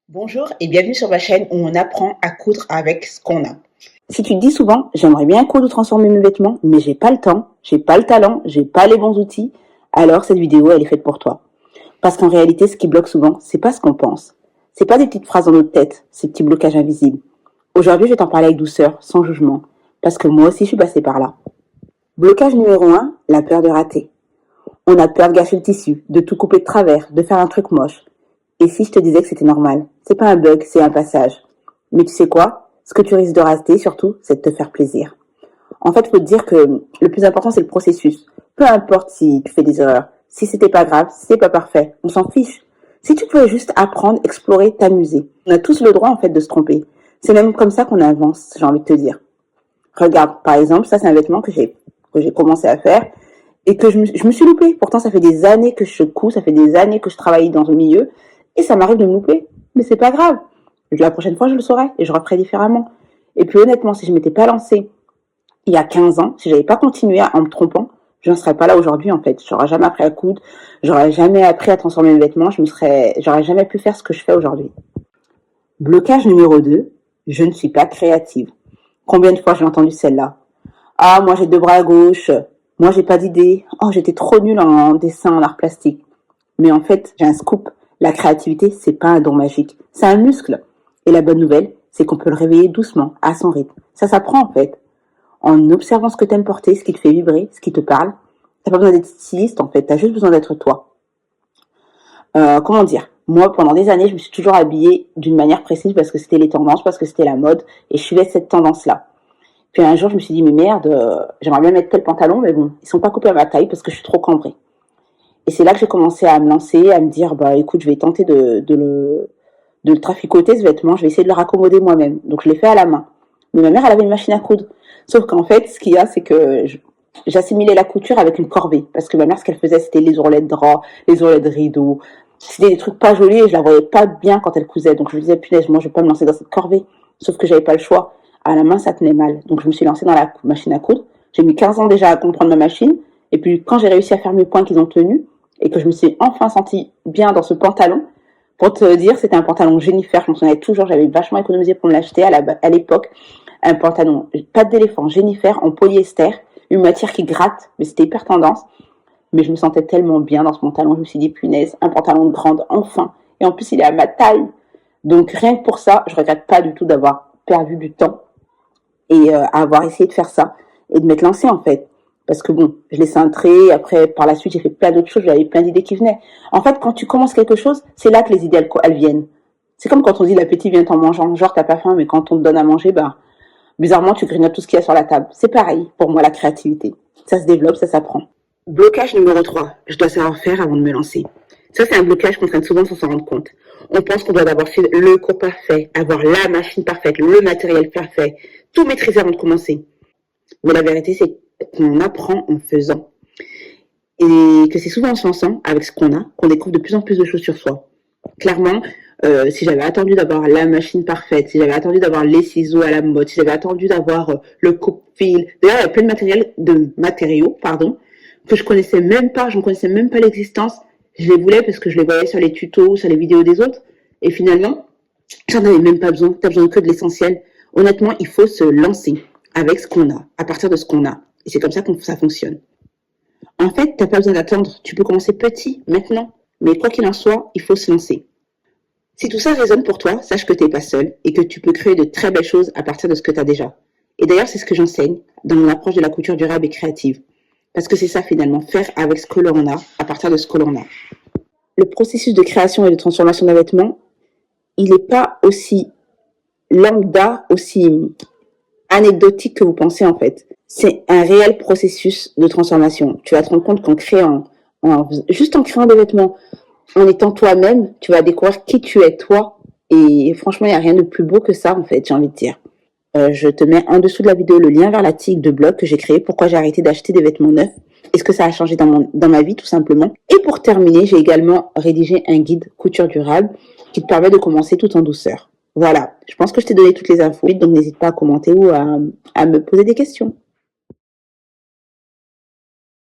Bonjour et bienvenue sur ma chaîne où on apprend à coudre avec ce qu'on a. Si tu te dis souvent, j'aimerais bien coudre ou transformer mes vêtements, mais j'ai pas le temps, j'ai pas le talent, j'ai pas les bons outils, alors cette vidéo, elle est faite pour toi. Parce qu'en réalité, ce qui bloque souvent, c'est pas ce qu'on pense. C'est pas des petites phrases dans notre tête, ces petits blocages invisibles. Aujourd'hui, je vais t'en parler avec douceur, sans jugement, parce que moi aussi, je suis passée par là. Blocage numéro 1, la peur de rater. On a peur de gâcher le tissu, de tout couper de travers, de faire un truc moche. Et si je te disais que c'était normal? C'est pas un bug, c'est un passage. Mais tu sais quoi? Ce que tu risques de rater, surtout, c'est de te faire plaisir. En fait, faut te dire que le plus important, c'est le processus. Peu importe si tu fais des erreurs, si c'était pas grave, si c'est pas parfait, on s'en fiche. Si tu pouvais juste apprendre, explorer, t'amuser. On a tous le droit, en fait, de se tromper. C'est même comme ça qu'on avance, j'ai envie de te dire. Regarde, par exemple, ça, c'est un vêtement que j'ai commencé à faire et que je me suis loupée. Pourtant, ça fait des années que je couds, ça fait des années que je travaille dans le milieu et ça m'arrive de me louper. Mais c'est pas grave. La prochaine fois, je le saurai et je referai différemment. Et puis honnêtement, si je m'étais pas lancée il y a 15 ans, si j'avais pas continué en me trompant, je n'en serais pas là aujourd'hui en fait. J'aurais jamais appris à coudre, j'aurais jamais appris à transformer mes vêtements, j'aurais jamais pu faire ce que je fais aujourd'hui. Blocage numéro 2, je ne suis pas créative. Combien de fois j'ai entendu celle-là? Ah, moi j'ai deux bras à gauche, moi j'ai pas d'idée, oh j'étais trop nulle en dessin, en art plastique. Mais en fait, j'ai un scoop. La créativité, c'est pas un don magique, c'est un muscle. Et la bonne nouvelle, c'est qu'on peut le réveiller doucement, à son rythme. Ça s'apprend en fait. En observant ce que t'aimes porter, ce qui te fait vibrer, ce qui te parle. T'as pas besoin d'être styliste en fait, t'as juste besoin d'être toi. Comment dire? Moi, pendant des années, je me suis toujours habillée d'une manière précise parce que c'était les tendances, parce que c'était la mode, et je suivais cette tendance-là. Puis un jour, je me suis dit, mais merde, j'aimerais bien mettre tel pantalon, mais bon, ils sont pas coupés à ma taille parce que je suis trop cambrée. Et c'est là que j'ai commencé à me lancer, à me dire, bah écoute, je vais tenter de le traficoter ce vêtement, je vais essayer de le raccommoder moi-même. Donc je l'ai fait à la main. Mais ma mère, elle avait une machine à coudre. Sauf qu'en fait, ce qu'il y a, c'est que j'assimilais la couture avec une corvée. Parce que ma mère, ce qu'elle faisait, c'était les ourlets de drap, les ourlets de rideaux. C'était des trucs pas jolis et je la voyais pas bien quand elle cousait. Donc je me disais, punaise, moi, je vais pas me lancer dans cette corvée. Sauf que j'avais pas le choix. À la main, ça tenait mal. Donc je me suis lancée dans la machine à coudre. J'ai mis 15 ans déjà à comprendre ma machine. Et puis quand j'ai réussi à faire mes points qu'ils ont tenus, et que je me suis enfin sentie bien dans ce pantalon, pour te dire, c'était un pantalon Jennifer, je m'en souviens toujours, j'avais vachement économisé pour me l'acheter à l'époque. Un pantalon, patte d'éléphant Jennifer en polyester, une matière qui gratte, mais c'était hyper tendance. Mais je me sentais tellement bien dans ce pantalon, je me suis dit, punaise, un pantalon de grande, enfin. Et en plus, il est à ma taille. Donc rien que pour ça, je regrette pas du tout d'avoir perdu du temps et avoir essayé de faire ça et de m'être lancée en fait. Parce que bon, je l'ai cintré, après par la suite j'ai fait plein d'autres choses, j'avais plein d'idées qui venaient. En fait, quand tu commences quelque chose, c'est là que les idées elles viennent. C'est comme quand on dit l'appétit vient en mangeant, genre t'as pas faim, mais quand on te donne à manger, bah bizarrement tu grignotes tout ce qu'il y a sur la table. C'est pareil pour moi la créativité. Ça se développe, ça s'apprend. Blocage numéro 3, je dois savoir faire avant de me lancer. Ça c'est un blocage qu'on traîne souvent sans s'en rendre compte. On pense qu'on doit d'abord faire le cours parfait, avoir la machine parfaite, le matériel parfait, tout maîtriser avant de commencer. Mais la vérité, c'est qu'on apprend en faisant. Et que c'est souvent en se lançant avec ce qu'on a qu'on découvre de plus en plus de choses sur soi. Clairement, si j'avais attendu d'avoir la machine parfaite, si j'avais attendu d'avoir les ciseaux à la mode, si j'avais attendu d'avoir le coupe-fil, d'ailleurs il y a plein de matériaux, que je connaissais même pas, je ne connaissais même pas l'existence. Je les voulais parce que je les voyais sur les tutos, sur les vidéos des autres. Et finalement, j'en avais même pas besoin. T'as besoin que de l'essentiel. Honnêtement, il faut se lancer avec ce qu'on a, à partir de ce qu'on a. Et c'est comme ça que ça fonctionne. En fait, t'as pas besoin d'attendre. Tu peux commencer petit, maintenant. Mais quoi qu'il en soit, il faut se lancer. Si tout ça résonne pour toi, sache que t'es pas seul et que tu peux créer de très belles choses à partir de ce que t'as déjà. Et d'ailleurs, c'est ce que j'enseigne dans mon approche de la couture durable et créative. Parce que c'est ça finalement, faire avec ce que l'on a, à partir de ce que l'on a. Le processus de création et de transformation d'un vêtement, il n'est pas aussi lambda, aussi anecdotique que vous pensez en fait. C'est un réel processus de transformation. Tu vas te rendre compte qu'en créant, juste en créant des vêtements, en étant toi-même, tu vas découvrir qui tu es toi. Et franchement, il n'y a rien de plus beau que ça en fait, j'ai envie de dire. Je te mets en dessous de la vidéo le lien vers l'article de blog que j'ai créé, pourquoi j'ai arrêté d'acheter des vêtements neufs. Est-ce que ça a changé dans ma vie tout simplement. Et pour terminer, j'ai également rédigé un guide couture durable qui te permet de commencer tout en douceur. Voilà, je pense que je t'ai donné toutes les infos, donc n'hésite pas à commenter ou à me poser des questions.